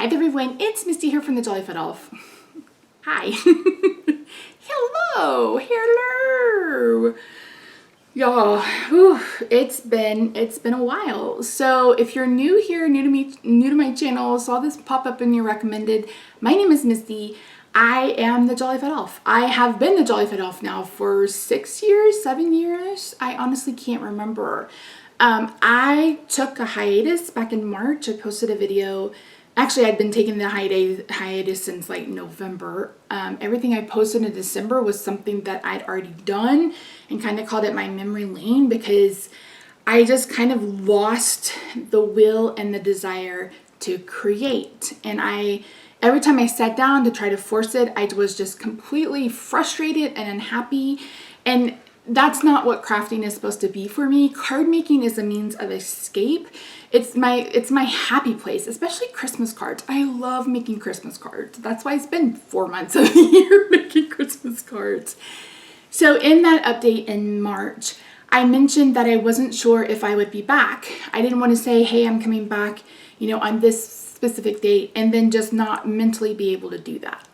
Hi everyone, it's Misty here from TheJollyFatElf. Hi. Hello. Y'all, it's been a while. So if you're new here, new to my channel, saw this pop up in your recommended, my name is Misty. I am TheJollyFatElf. I have been TheJollyFatElf now for 6 years, 7 years. I honestly can't remember. I took a hiatus back in March. I posted a video. Actually, I'd been taking the hiatus since like November. Everything I posted in December was something that I'd already done and kind of called it my memory lane because I just kind of lost the will and the desire to create. And every time I sat down to try to force it, I was just completely frustrated and unhappy. And that's not what crafting is supposed to be for me. Card making is a means of escape. It's my happy place, especially Christmas cards. I love making Christmas cards. That's why I spend 4 months of the year making Christmas cards. So in that update in March, I mentioned that I wasn't sure if I would be back. I didn't want to say, hey, I'm coming back, on this specific date, and then just not mentally be able to do that.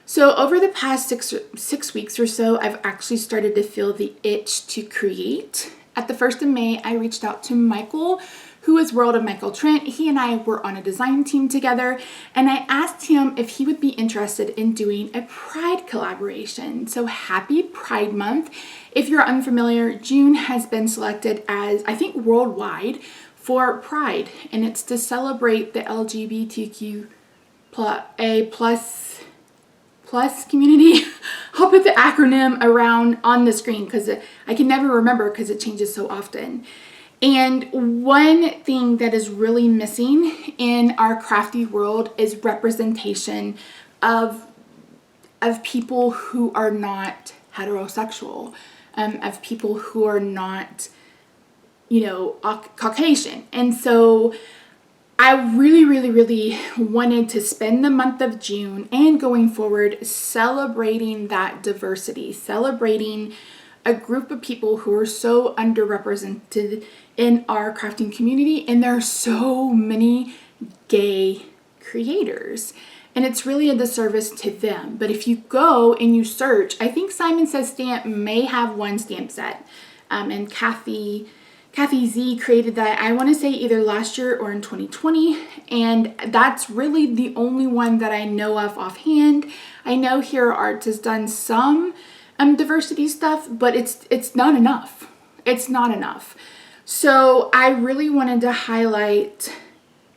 So over the past six weeks or so, I've actually started to feel the itch to create. At the 1st of May, I reached out to Michael, who is World of Michael Trent. He and I were on a design team together, and I asked him if he would be interested in doing a Pride collaboration. So happy Pride Month. If you're unfamiliar, June has been selected as, I think, worldwide for Pride, and it's to celebrate the LGBTQ plus community. I'll put the acronym around on the screen because I can never remember because it changes so often. And one thing that is really missing in our crafty world is representation of people who are not heterosexual, of people who are not, Caucasian. And so I really wanted to spend the month of June and going forward celebrating that diversity, celebrating a group of people who are so underrepresented in our crafting community. And there are so many gay creators, and it's really a disservice to them. But if you go and you search, I think Simon Says Stamp may have one stamp set, and Kathy Z created that, I want to say either last year or in 2020, and that's really the only one that I know of offhand. I know Hero Arts has done some diversity stuff, but it's not enough. It's not enough. So I really wanted to highlight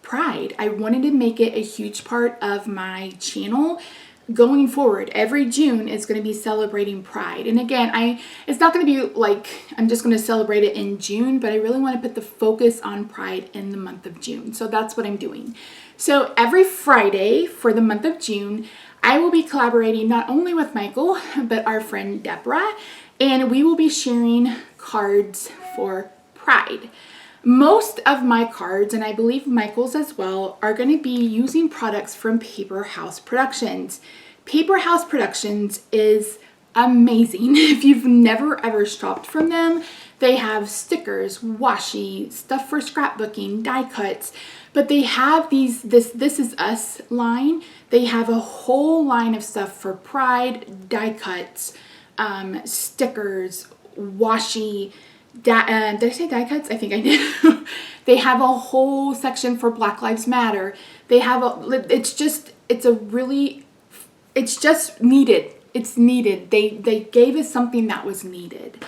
Pride. I wanted to make it a huge part of my channel. Going forward, every June is going to be celebrating Pride. And again, it's not going to be like I'm just going to celebrate it in June, but I really want to put the focus on Pride in the month of June. So that's what I'm doing. So every Friday for the month of June, I will be collaborating not only with Michael, but our friend Debra, and we will be sharing cards for Pride. Most of my cards, and I believe Michael's as well, are going to be using products from Paper House Productions. Paper House Productions is amazing. If you've never ever shopped from them, they have stickers, washi, stuff for scrapbooking, die cuts, but they have this Is Us line. They have a whole line of stuff for Pride, die cuts, stickers, washi. Did I say die cuts? I think I did. They have a whole section for Black Lives Matter. They have it's just needed. It's needed. They gave us something that was needed.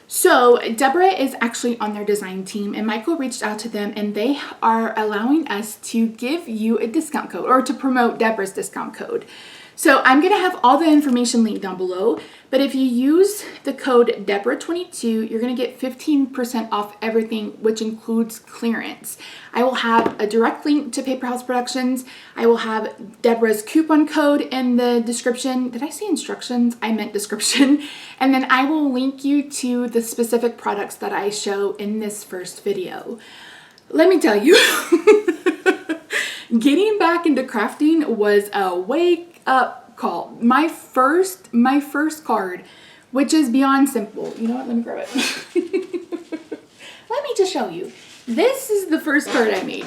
So Debra is actually on their design team, and Michael reached out to them, and they are allowing us to give you a discount code, or to promote Debra's discount code. So I'm going to have all the information linked down below, but if you use the code Debra22, you're going to get 15% off everything, which includes clearance. I will have a direct link to Paper House Productions. I will have Debra's coupon code in the description. Did I say instructions? I meant description. And then I will link you to the specific products that I show in this first video. Let me tell you, getting back into crafting was a wake up call. My first card, which is beyond simple. You know what? Let me grab it. Let me just show you. This is the first card I made.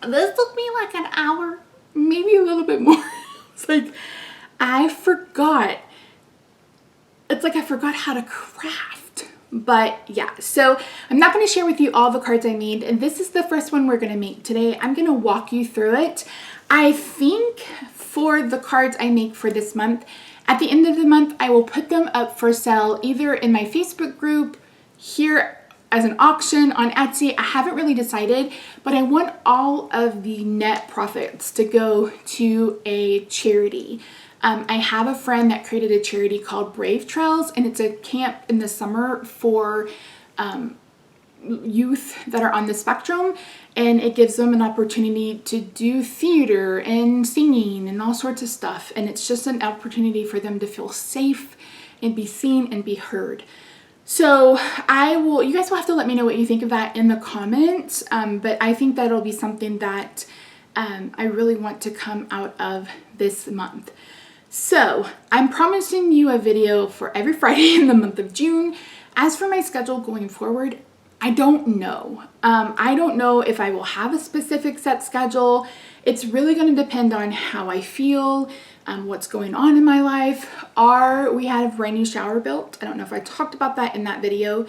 This took me like an hour, maybe a little bit more. It's like, I forgot. It's like I forgot how to craft. But yeah, so I'm not going to share with you all the cards I made. And this is the first one we're going to make today. I'm going to walk you through it. I think for the cards I make for this month, at the end of the month, I will put them up for sale either in my Facebook group, here as an auction on Etsy. I haven't really decided, but I want all of the net profits to go to a charity. I have a friend that created a charity called Brave Trails, and it's a camp in the summer for youth that are on the spectrum, and it gives them an opportunity to do theater and singing and all sorts of stuff, and it's just an opportunity for them to feel safe and be seen and be heard. So you guys will have to let me know what you think of that in the comments, but I think that'll be something that I really want to come out of this month. So I'm promising you a video for every Friday in the month of June. As for my schedule going forward, I don't know. I don't know if I will have a specific set schedule. It's really going to depend on how I feel, what's going on in my life. We had a brand new shower built. I don't know if I talked about that in that video,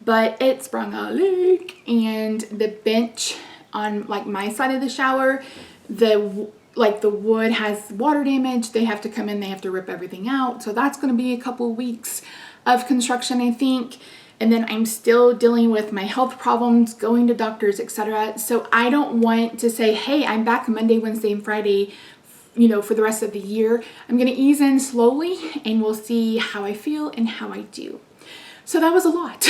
but it sprung a leak, and the bench on like my side of the shower, the wood has water damage. They have to come in, they have to rip everything out. So that's going to be a couple weeks of construction, I think. And then I'm still dealing with my health problems, going to doctors, etc. So I don't want to say, hey, I'm back Monday, Wednesday, and Friday, for the rest of the year. I'm going to ease in slowly, and we'll see how I feel and how I do. So that was a lot.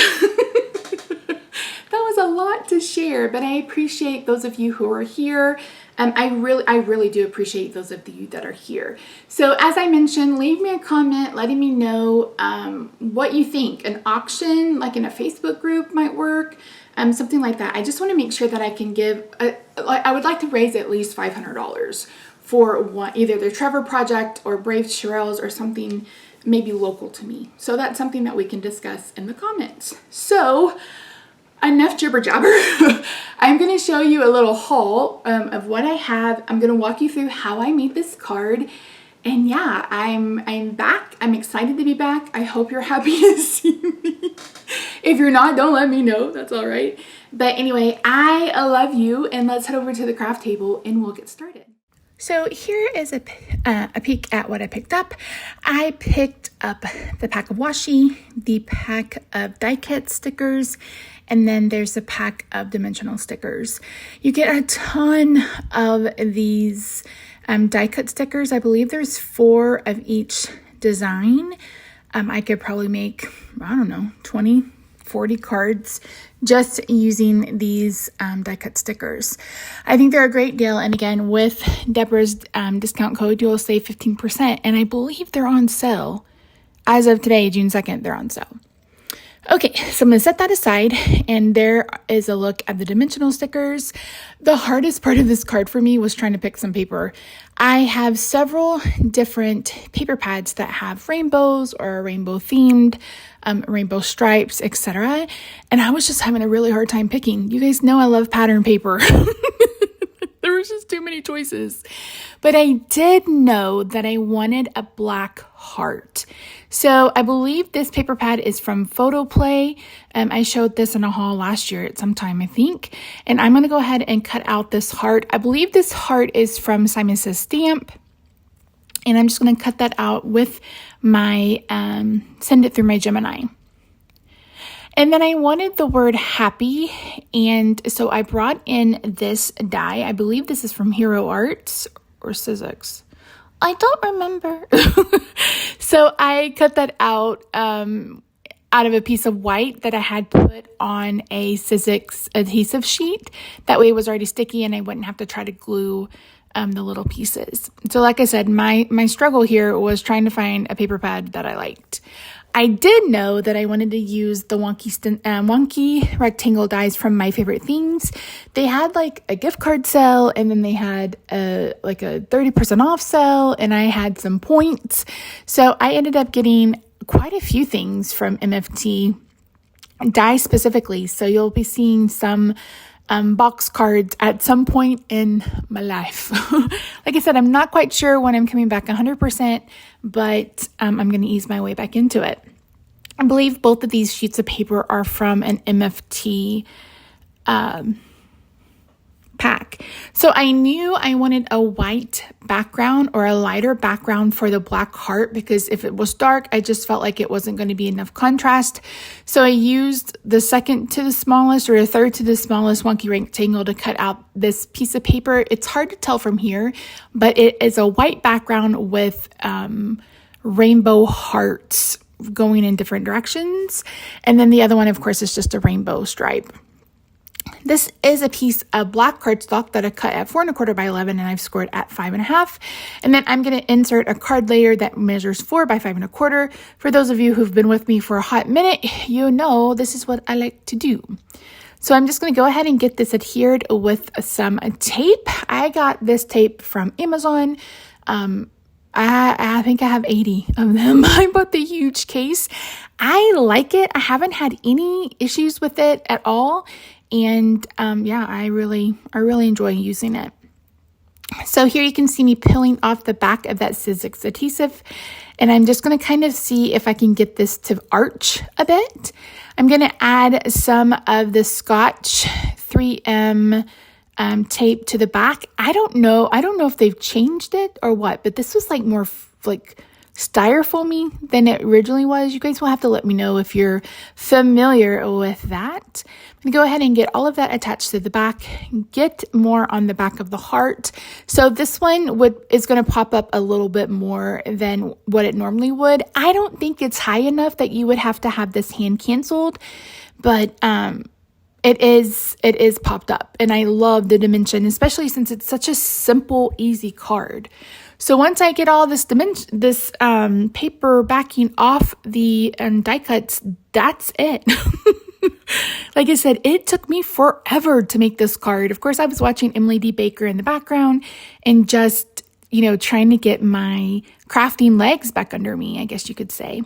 That was a lot to share, but I appreciate those of you who are here. I really do appreciate those of you that are here. So as I mentioned, leave me a comment letting me know what you think. An auction, like in a Facebook group, might work. Something like that. I just want to make sure that I can I would like to raise at least $500 for either the Trevor Project or Brave Trails or something maybe local to me. So that's something that we can discuss in the comments. So enough jibber jabber. I'm going to show you a little haul of what I have. I'm going to walk you through how I made this card. And yeah, I'm back. I'm excited to be back. I hope you're happy to see me. If you're not, don't let me know. That's all right. But anyway, I love you, and let's head over to the craft table and we'll get started. So here is a peek at what I picked up. I picked up the pack of washi, the pack of die cut stickers, and then there's a pack of dimensional stickers. You get a ton of these die cut stickers. I believe there's 4 of each design. I could probably make, 20, 40 cards just using these die cut stickers. I think they're a great deal. And again, with Debra's discount code, you'll save 15%. And I believe they're on sale. As of today, June 2nd, they're on sale. Okay, so I'm going to set that aside, and there is a look at the dimensional stickers. The hardest part of this card for me was trying to pick some paper. I have several different paper pads that have rainbows or rainbow themed, rainbow stripes, etc. And I was just having a really hard time picking. You guys know I love pattern paper. There was just too many choices. But I did know that I wanted a black heart. So I believe this paper pad is from Photoplay. I showed this in a haul last year at some time, I think. And I'm going to go ahead and cut out this heart. I believe this heart is from Simon Says Stamp. And I'm just going to cut that out with my, send it through my Gemini. And then I wanted the word happy, and so I brought in this die. I believe this is from Hero Arts or Sizzix. I don't remember. So I cut that out of a piece of white that I had put on a Sizzix adhesive sheet. That way it was already sticky and I wouldn't have to try to glue the little pieces. So like I said, my struggle here was trying to find a paper pad that I liked. I did know that I wanted to use the wonky rectangle dies from My Favorite Things. They had like a gift card sale, and then they had a 30% off sale, and I had some points. So I ended up getting quite a few things from MFT die specifically. So you'll be seeing some box cards at some point in my life. Like I said, I'm not quite sure when I'm coming back 100%, but I'm going to ease my way back into it. I believe both of these sheets of paper are from an MFT pack. So I knew I wanted a white background or a lighter background for the black heart, because if it was dark, I just felt like it wasn't going to be enough contrast. So I used the second to the smallest or the third to the smallest wonky rectangle to cut out this piece of paper. It's hard to tell from here, but it is a white background with rainbow hearts going in different directions. And then the other one, of course, is just a rainbow stripe. This is a piece of black cardstock that I cut at 4 1/4 by 11, and I've scored at 5 1/2. And then I'm going to insert a card layer that measures 4 by 5 1/4. For those of you who've been with me for a hot minute, you know this is what I like to do. So I'm just going to go ahead and get this adhered with some tape. I got this tape from Amazon. I think I have 80 of them. I bought the huge case. I like it. I haven't had any issues with it at all. And yeah, I really enjoy using it. So here you can see me peeling off the back of that Sizzix adhesive. And I'm just going to kind of see if I can get this to arch a bit. I'm going to add some of the Scotch 3M tape to the back. I don't know if they've changed it or what, but this was like more like styrofoamy than it originally was. You guys will have to let me know if you're familiar with that. I'm gonna go ahead and get all of that attached to the back, get more on the back of the heart. So this one is going to pop up a little bit more than what it normally would. I don't think it's high enough that you would have to have this hand canceled, but it is popped up, and I love the dimension, especially since it's such a simple, easy card. So once I get all this paper backing off the die cuts, that's it. Like I said, it took me forever to make this card. Of course, I was watching Emily D. Baker in the background and just, trying to get my crafting legs back under me, I guess you could say.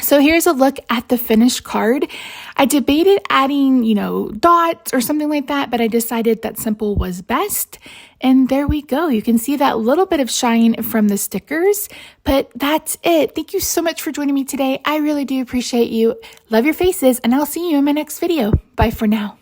So here's a look at the finished card. I debated adding, dots or something like that, but I decided that simple was best. And there we go. You can see that little bit of shine from the stickers, but that's it. Thank you so much for joining me today. I really do appreciate you. Love your faces, and I'll see you in my next video. Bye for now.